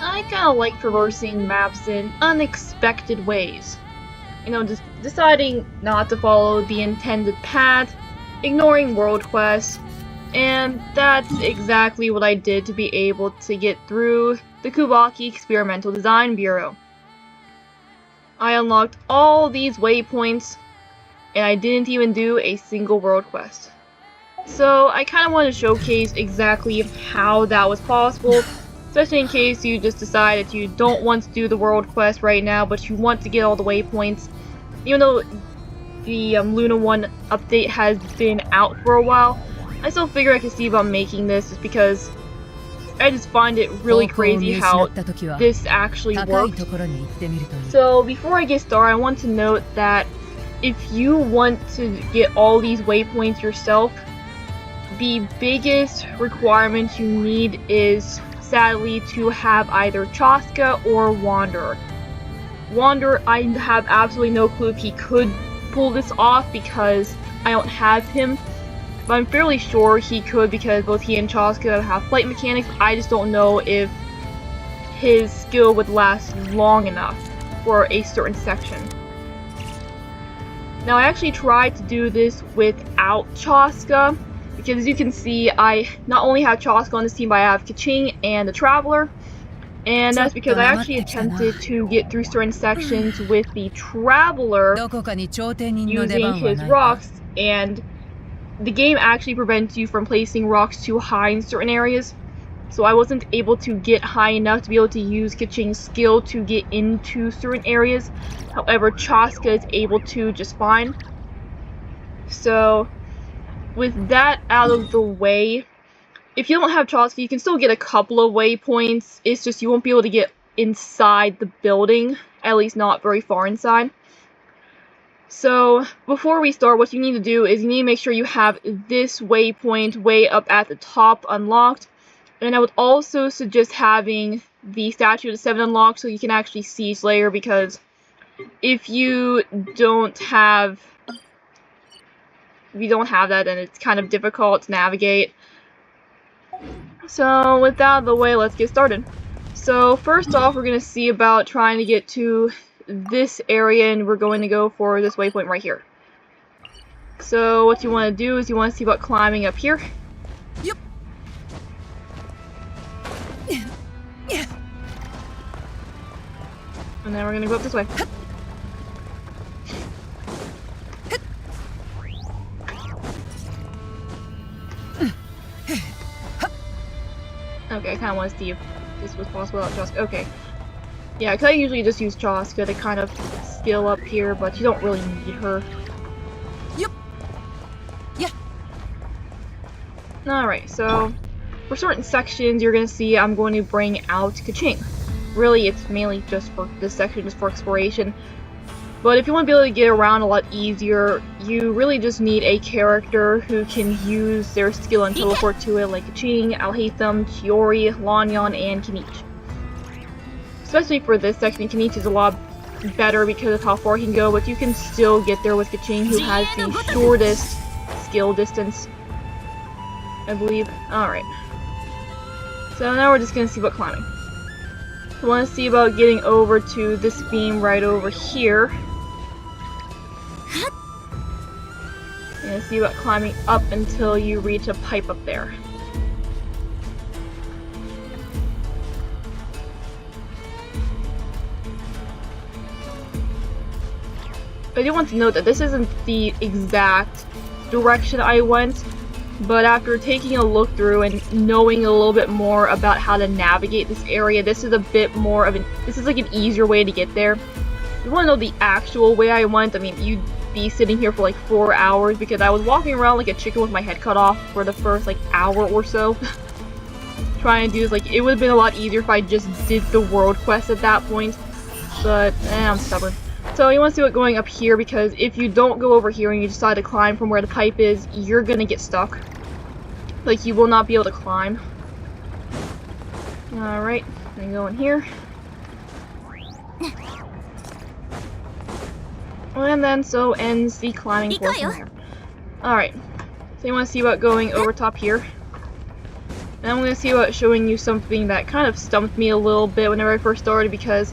I kind of like traversing maps in unexpected ways. Just deciding not to follow the intended path, ignoring world quests, and that's exactly what I did to be able to get through the Kuuvahki Experimental Design Bureau. I unlocked all these waypoints, and I didn't even do a single world quest. So I kind of want to showcase exactly how that was possible, especially in case you just decide that you don't want to do the world quest right now, but you want to get all the waypoints. Even though the Luna 1 update has been out for a while, I still figure I can see about making this just because I just find it really crazy how this actually works. So before I get started, I want to note that if you want to get all these waypoints yourself, the biggest requirement you need is, sadly, to have either Chaska or Wanderer. Wanderer, I have absolutely no clue if he could pull this off because I don't have him, but I'm fairly sure he could because both he and Chaska have flight mechanics. I just don't know if his skill would last long enough for a certain section. Now, I actually tried to do this without Chaska, because as you can see, I not only have Chaska on this team, but I have Kaching and the Traveler. And that's because I actually attempted to get through certain sections with the Traveler using his rocks, and the game actually prevents you from placing rocks too high in certain areas. So I wasn't able to get high enough to be able to use Kaching's skill to get into certain areas. However, Chaska is able to just fine. So with that out of the way, if you don't have Chaska, you can still get a couple of waypoints. It's just you won't be able to get inside the building, at least not very far inside. So before we start, what you need to do is you need to make sure you have this waypoint way up at the top unlocked. And I would also suggest having the Statue of the Seven unlocked so you can actually see Slayer, because if you don't have that, then it's kind of difficult to navigate. So with that out of the way, let's get started. So first off, we're going to see about trying to get to this area, and we're going to go for this waypoint right here. So what you want to do is you want to see about climbing up here. Yep. Yeah. And then we're going to go up this way. Okay, I kind of want to see if this was possible without Chaska. Okay. Yeah, because I usually just use Chaska to kind of skill up here, but you don't really need her. Yep. Yeah. Alright, so for certain sections, you're going to see I'm going to bring out Kaching. Really, it's mainly just for this section, just for exploration. But if you want to be able to get around a lot easier, you really just need a character who can use their skill and teleport to it, like Kaching, Alhaitham, Chiori, Lanyon, and Kinich. Especially for this section, Kinich is a lot better because of how far he can go, but you can still get there with Kaching, who has the shortest skill distance, I believe. Alright. So now we're just going to see about climbing. We want to see about getting over to this beam right over here. And see about climbing up until you reach a pipe up there. I do want to note that this isn't the exact direction I went, but after taking a look through and knowing a little bit more about how to navigate this area, this is a bit more of this is like an easier way to get there. If you want to know the actual way I went, I mean, you'd be sitting here for like 4 hours because I was walking around like a chicken with my head cut off for the first like hour or so. Trying to do this, like, it would have been a lot easier if I just did the world quest at that point, but I'm stubborn. So you want to see what's going up here, because if you don't go over here and you decide to climb from where the pipe is, you're gonna get stuck. Like, you will not be able to climb. Alright, then go in here. And then so ends the climbing portion there. Alright, so you want to see about going over top here. And I'm going to see about showing you something that kind of stumped me a little bit whenever I first started, because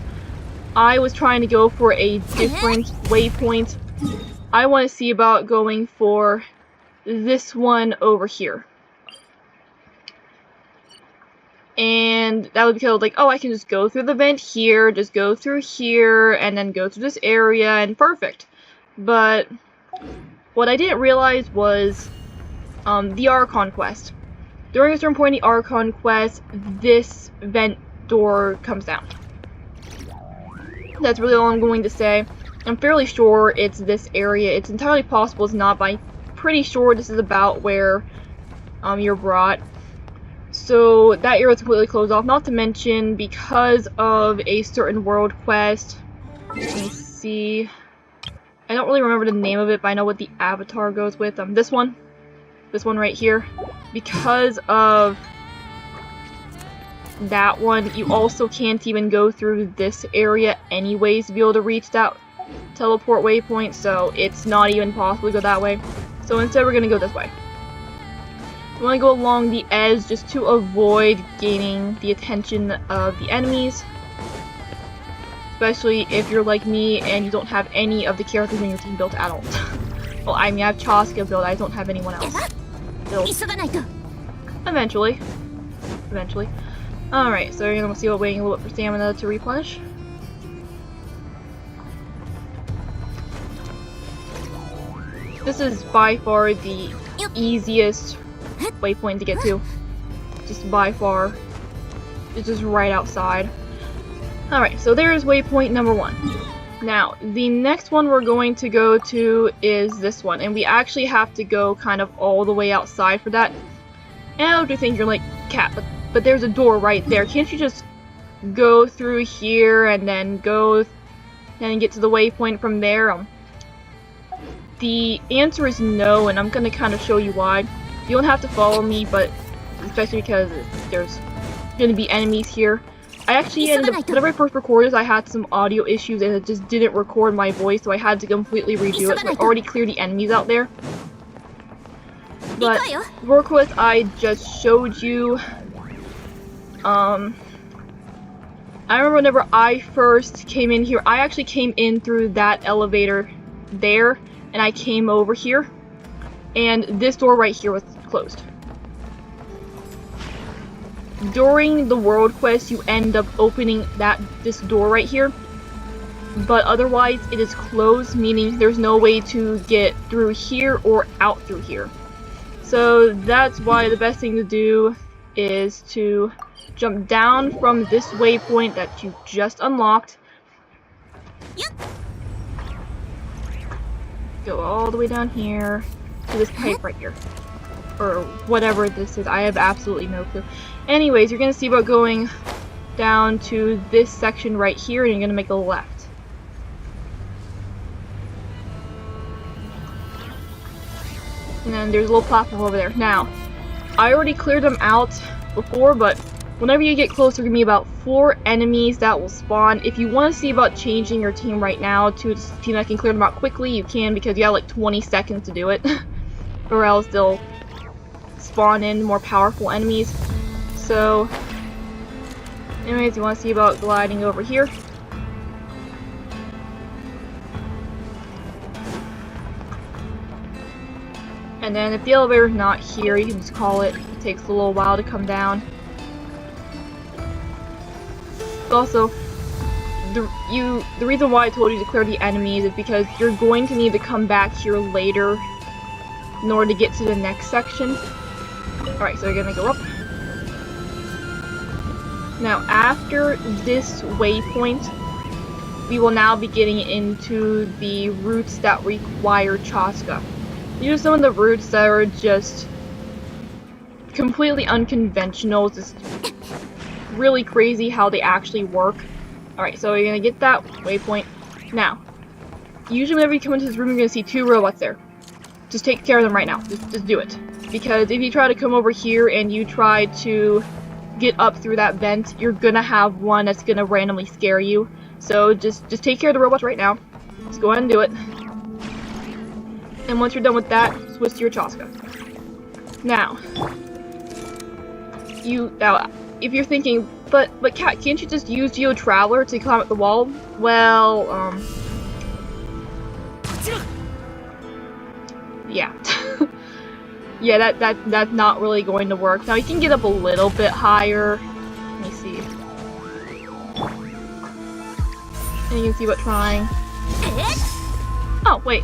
I was trying to go for a different waypoint. I want to see about going for this one over here. And that would be kind of like, oh, I can just go through the vent here, just go through here, and then go through this area, and perfect. But what I didn't realize was the Archon quest. During a certain point in the Archon quest, this vent door comes down. That's really all I'm going to say. I'm fairly sure it's this area. It's entirely possible it's not, but I'm pretty sure this is about where you're brought. So that area is completely closed off, not to mention because of a certain world quest. Let me see. I don't really remember the name of it, but I know what the avatar goes with. This one right here. Because of that one, you also can't even go through this area anyways to be able to reach that teleport waypoint, so it's not even possible to go that way. So instead we're gonna go this way. We want to go along the edge just to avoid gaining the attention of the enemies. Especially if you're like me and you don't have any of the characters in your team built at all. Well, I mean, I have Chaska built, I don't have anyone else built. Eventually. Alright, so we're gonna see what waiting a little bit for stamina to replenish. This is by far the easiest waypoint to get to. Just by far. It's just right outside. Alright, so there's waypoint number 1. Now, the next one we're going to go to is this one, and we actually have to go kind of all the way outside for that. And I would think you're like, Cat, but there's a door right there. Can't you just go through here and then go and get to the waypoint from there? The answer is no, and I'm going to kind of show you why. You don't have to follow me, but especially because there's going to be enemies here. I actually whenever I first recorded, I had some audio issues and it just didn't record my voice, so I had to completely redo it. So I already cleared the enemies out there. But world quest I just showed you. I remember whenever I first came in here, I actually came in through that elevator there, and I came over here, and this door right here was closed. During the world quest, you end up opening this door right here, but otherwise it is closed, meaning there's no way to get through here or out through here. So that's why the best thing to do is to jump down from this waypoint that you just unlocked. Go all the way down here to this pipe right here. Or whatever this is. I have absolutely no clue. Anyways, you're going to see about going down to this section right here, and you're going to make a left. And then there's a little platform over there. Now, I already cleared them out before, but whenever you get closer to me, about 4 enemies that will spawn. If you want to see about changing your team right now to a team that can clear them out quickly, you can, because you have like 20 seconds to do it. Or else they'll spawn in more powerful enemies. So, anyways, you want to see about gliding over here. And then if the elevator's not here, you can just call it. It takes a little while to come down. Also, the reason why I told you to clear the enemies is because you're going to need to come back here later in order to get to the next section. Alright, so you're gonna go up. Now, after this waypoint, we will now be getting into the routes that require Chaska. These are some of the routes that are just completely unconventional. It's just really crazy how they actually work. Alright, so you're gonna get that waypoint. Now, usually whenever you come into this room, you're gonna see 2 robots there. Just take care of them right now. Just do it. Because if you try to come over here and you try to get up through that vent, you're gonna have one that's gonna randomly scare you. So just take care of the robots right now. Just go ahead and do it. And once you're done with that, switch to your Chaska. Now, now, if you're thinking, but Kat, can't you just use Geo Traveler to climb up the wall? Well, yeah. Yeah, that's not really going to work. Now you can get up a little bit higher. Let me see. And you can see what trying. Oh, wait.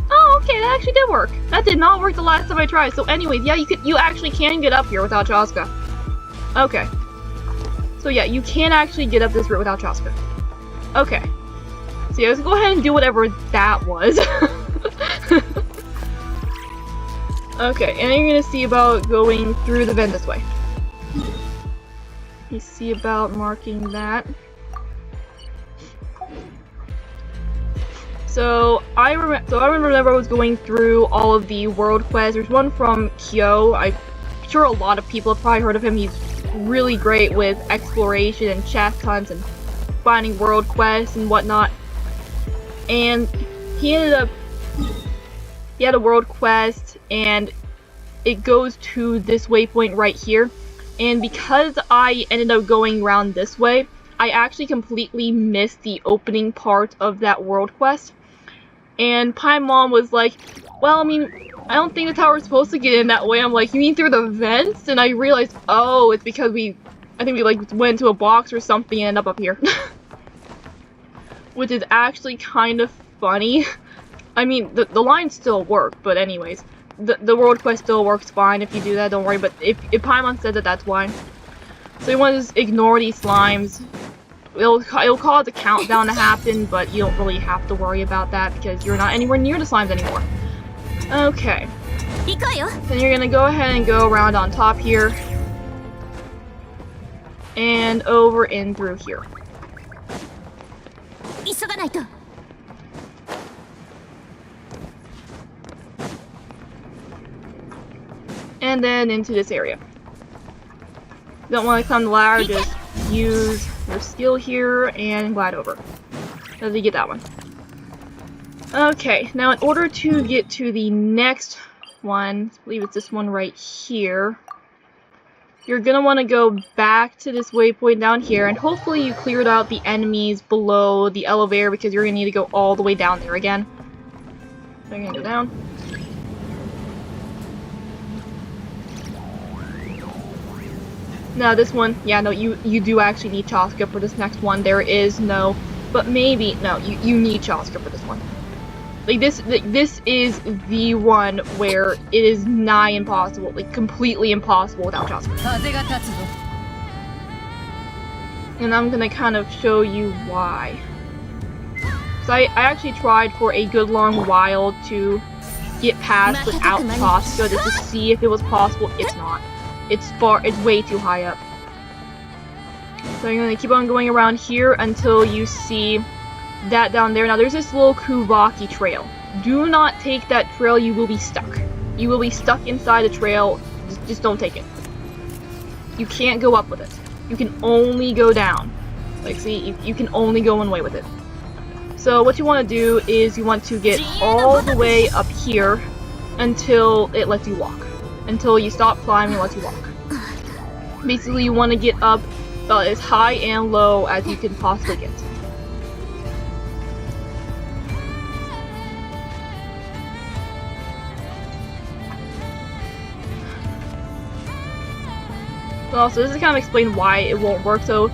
Oh, okay, that actually did work. That did not work the last time I tried. So anyways, yeah, you actually can get up here without Chaska. Okay. So yeah, you can actually get up this route without Chaska. Okay. So yeah, let's go ahead and do whatever that was. Okay, and then you're gonna see about going through the vent this way. You see about marking that. So I remember I was going through all of the world quests. There's one from Kyo. I'm sure a lot of people have probably heard of him. He's really great with exploration and chest hunts and finding world quests and whatnot. And he had a world quest, and it goes to this waypoint right here. And because I ended up going around this way, I actually completely missed the opening part of that world quest. And Paimon was like, well, I mean, I don't think the tower's supposed to get in that way. I'm like, you mean through the vents? And I realized, oh, it's because I think we like went to a box or something and ended up here. Which is actually kind of funny. I mean, the lines still work, but anyways. The world quest still works fine if you do that, don't worry, but if Paimon said that, that's why. So you want to just ignore these slimes. It'll cause a countdown to happen, but you don't really have to worry about that because you're not anywhere near the slimes anymore. Okay. Then you're gonna go ahead and go around on top here. And over and through here. And then into this area. You don't want to climb the ladder, just use your skill here and glide over. As you get that one. Okay, now in order to get to the next one, I believe it's this one right here, you're gonna want to go back to this waypoint down here, and hopefully you cleared out the enemies below the elevator because you're gonna need to go all the way down there again. So I'm gonna go down. Now this one, yeah, no, you do actually need Chaska for this next one. There is no, but maybe, no, you need Chaska for this one. Like this is the one where it is nigh impossible, like completely impossible without Chaska. And I'm gonna kind of show you why. So I actually tried for a good long while to get past without Chaska just to see if it was possible. It's not. It's way too high up. So I'm gonna keep on going around here until you see that down there. Now there's this little Kuuvahki trail. Do not take that trail, you will be stuck. You will be stuck inside the trail, just don't take it. You can't go up with it. You can only go down. Like see, you can only go one way with it. So what you want to do is you want to get all the way up here until it lets you walk. Until you stop climbing and lets you walk. Basically, you want to get up as high and low as you can possibly get. Well, so this is kind of explain why it won't work. So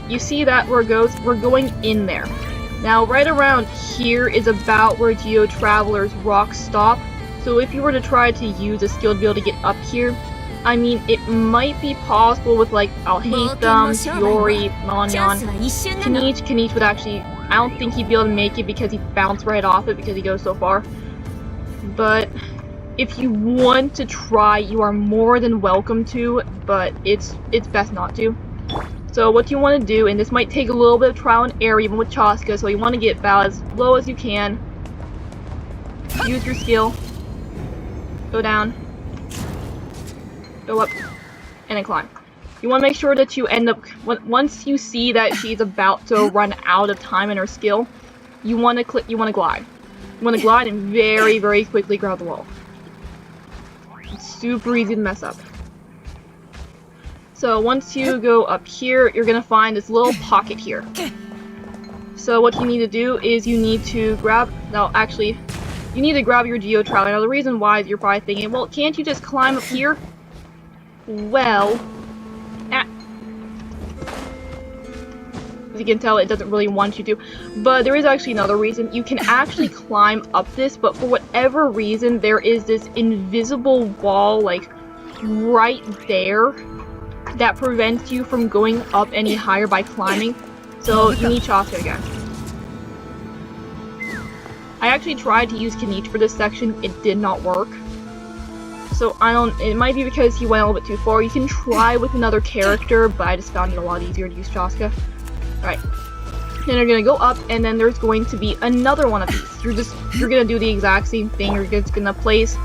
you see that where it goes? We're going in there. Now, right around here is about where Geo Traveler's rocks stop. So if you were to try to use a skill to be able to get up here, I mean, it might be possible with like Alhaitham, Fiori, Manyan. Kanich would actually, I don't think he'd be able to make it because he bounced right off it because he goes so far. But if you want to try, you are more than welcome to, but it's best not to. So what you want to do, and this might take a little bit of trial and error even with Chaska, so you want to get about as low as you can. Use your skill. Go down, go up, and then climb. You want to make sure that you end up, once you see that she's about to run out of time in her skill, you want to glide. You want to glide and very, very quickly grab the wall. It's super easy to mess up. So once you go up here, you're gonna find this little pocket here. So what you need to do is you need to grab, no, actually, you need to grab your Geo Traveler. Now the reason why is you're probably thinking, well, can't you just climb up here? Well, as you can tell, it doesn't really want you to. But there is actually another reason. You can actually climb up this, but for whatever reason, there is this invisible wall, like, right there, that prevents you from going up any higher by climbing. So you need Chaska again. I actually tried to use Kanich for this section. It did not work. So it might be because he went a little bit too far. You can try with another character, but I just found it a lot easier to use Chaska. Alright. Then you're gonna go up, and then there's going to be another one of these. You're gonna do the exact same thing. You're just gonna place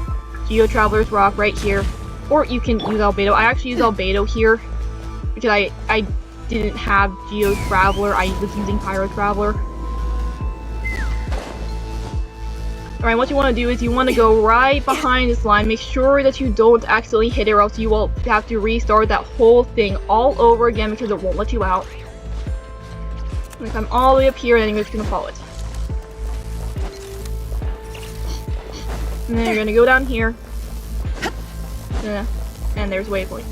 Geo Traveler's Rock right here. Or you can use Albedo. I actually use Albedo here because I didn't have Geo Traveler. I was using Pyro Traveler. Alright, what you want to do is you want to go right behind this line. Make sure that you don't accidentally hit it, or else you will have to restart that whole thing all over again because it won't let you out. I'm gonna come all the way up here, and then you're just gonna follow it. And then you're gonna go down here. And there's waypoint.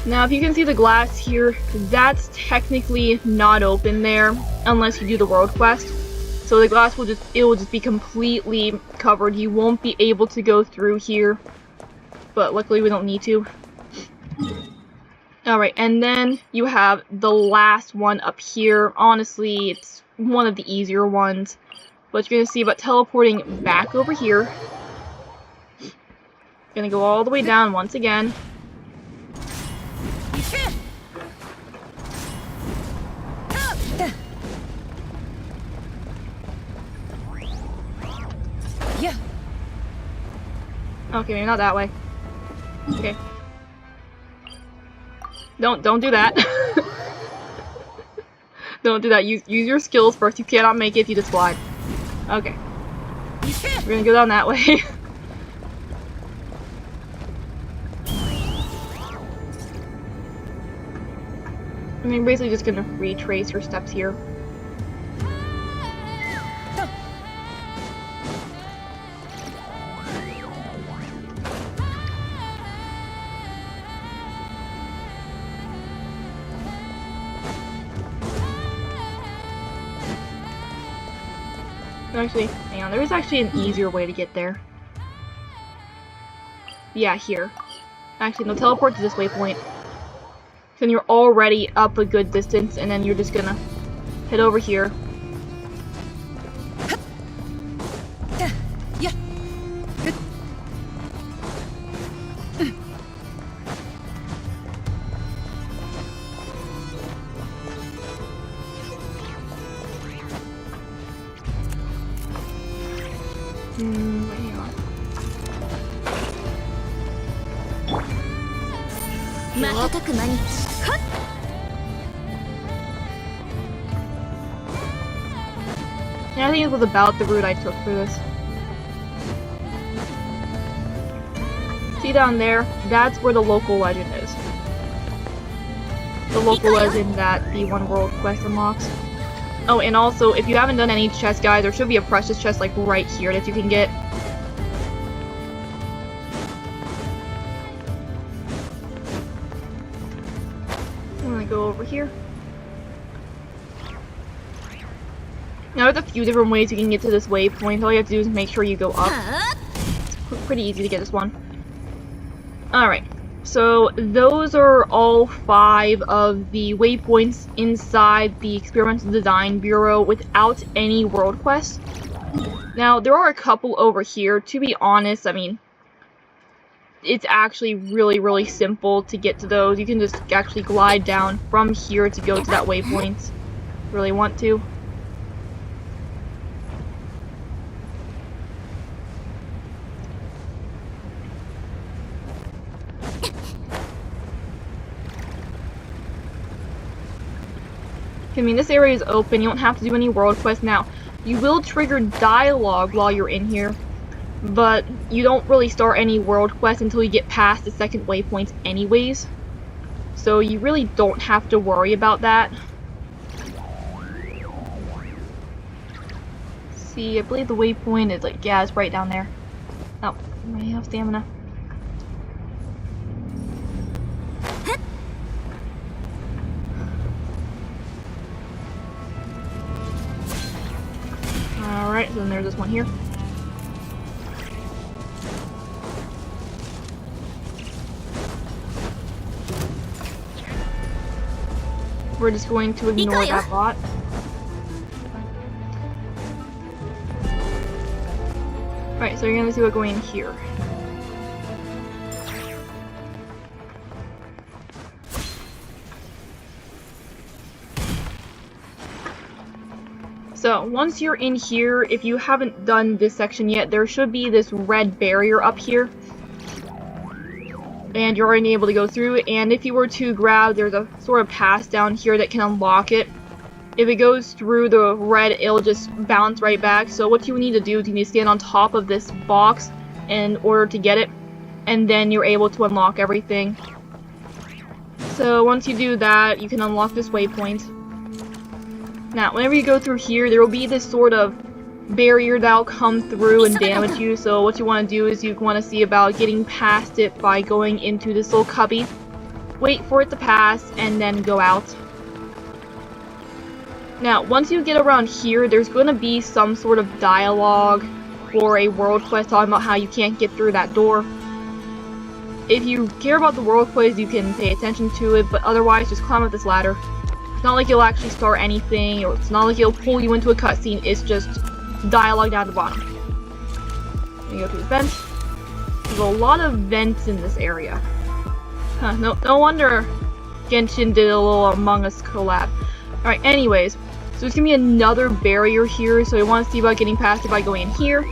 Now, if you can see the glass here, that's technically not open there unless you do the world quest. So the glass will just be completely covered. You won't be able to go through here, but luckily we don't need to. Alright, and then you have the last one up here. Honestly, it's one of the easier ones. But you're going to see about teleporting back over here. Gonna go all the way down once again. Yeah. Okay, maybe not that way. Okay. Don't do that. Don't do that. Use your skills first. You cannot make it if you just slide. Okay. We're gonna go down that way. I mean, basically just gonna retrace your steps here. Actually, hang on, there is actually an easier way to get there. Yeah, here. Actually, no, teleport to this waypoint. Then you're already up a good distance, and then you're just gonna head over here. Yeah. Good. Hang on. Yeah, I think it was about the route I took for this. See down there? That's where the local legend is. The local legend that the one world quest unlocks. Oh, and also, if you haven't done any chests, guys, there should be a precious chest like right here that you can get. I'm gonna go over here. Now, there's a few different ways you can get to this waypoint. All you have to do is make sure you go up. It's pretty easy to get this one. Alright, so those are all 5 of the waypoints inside the Experimental Design Bureau without any world quests. Now, there are a couple over here. To be honest, I mean, it's actually really, really simple to get to those. You can just actually glide down from here to go to that waypoint if you really want to. I mean, this area is open. You don't have to do any world quests. Now, you will trigger dialogue while you're in here, but you don't really start any world quests until you get past the second waypoint anyways. so you really don't have to worry about that. See, I believe the waypoint is like, yeah, it's right down there. Oh, I have stamina. Alright, so then there's this one here. We're just going to ignore that bot. Alright, so you're gonna see what going in here. So, once you're in here, if you haven't done this section yet, there should be this red barrier up here. And you're already able to go through, and if you were to grab, there's a sort of pass down here that can unlock it. If it goes through the red, it'll just bounce right back. So what you need to do is you need to stand on top of this box in order to get it, and then you're able to unlock everything. So once you do that, you can unlock this waypoint. Now, whenever you go through here, there will be this sort of barrier that'll come through and damage you. So what you want to do is you want to see about getting past it by going into this little cubby, wait for it to pass, and then go out. Now, once you get around here, there's going to be some sort of dialogue or a world quest talking about how you can't get through that door. If you care about the world quiz, you can pay attention to it, but otherwise, just climb up this ladder. It's not like you'll actually start anything, or it's not like it'll pull you into a cutscene, it's just dialogue down the bottom. You go through the vents. There's a lot of vents in this area. Huh, no wonder Genshin did a little Among Us collab. Alright, anyways, so there's gonna be another barrier here, so you want to see about getting past it by going in here.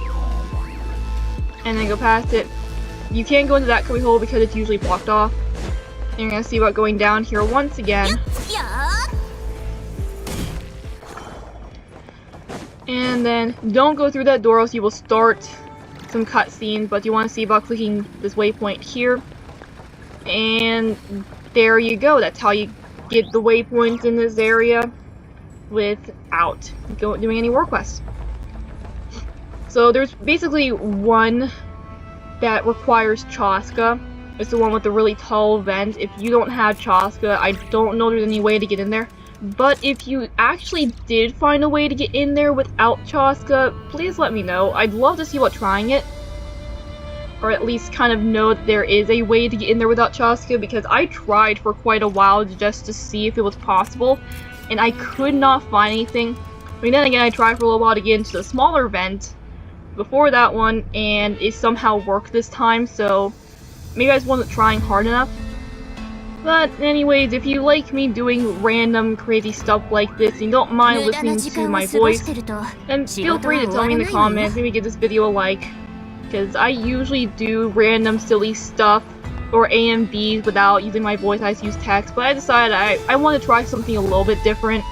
And then go past it. You can't go into that cubby hole because it's usually blocked off. And you're gonna see about going down here once again. And then don't go through that door, else you will start some cutscenes, but you want to see about clicking this waypoint here. And there you go. That's how you get the waypoints in this area without doing any world quests. So there's basically one that requires Chaska. It's the one with the really tall vent. If you don't have Chaska, I don't know there's any way to get in there. But if you actually did find a way to get in there without Chaska, please let me know. I'd love to see about trying it. Or at least kind of know that there is a way to get in there without Chaska, because I tried for quite a while just to see if it was possible, and I could not find anything. I mean, then again, I tried for a little while to get into the smaller vent before that one, and it somehow worked this time, so maybe I just wasn't trying hard enough. But anyways, if you like me doing random crazy stuff like this and you don't mind listening to my voice, then feel free to tell me in the comments, maybe give this video a like, because I usually do random silly stuff or A and Bs without using my voice. I just use text, but I decided I want to try something a little bit different.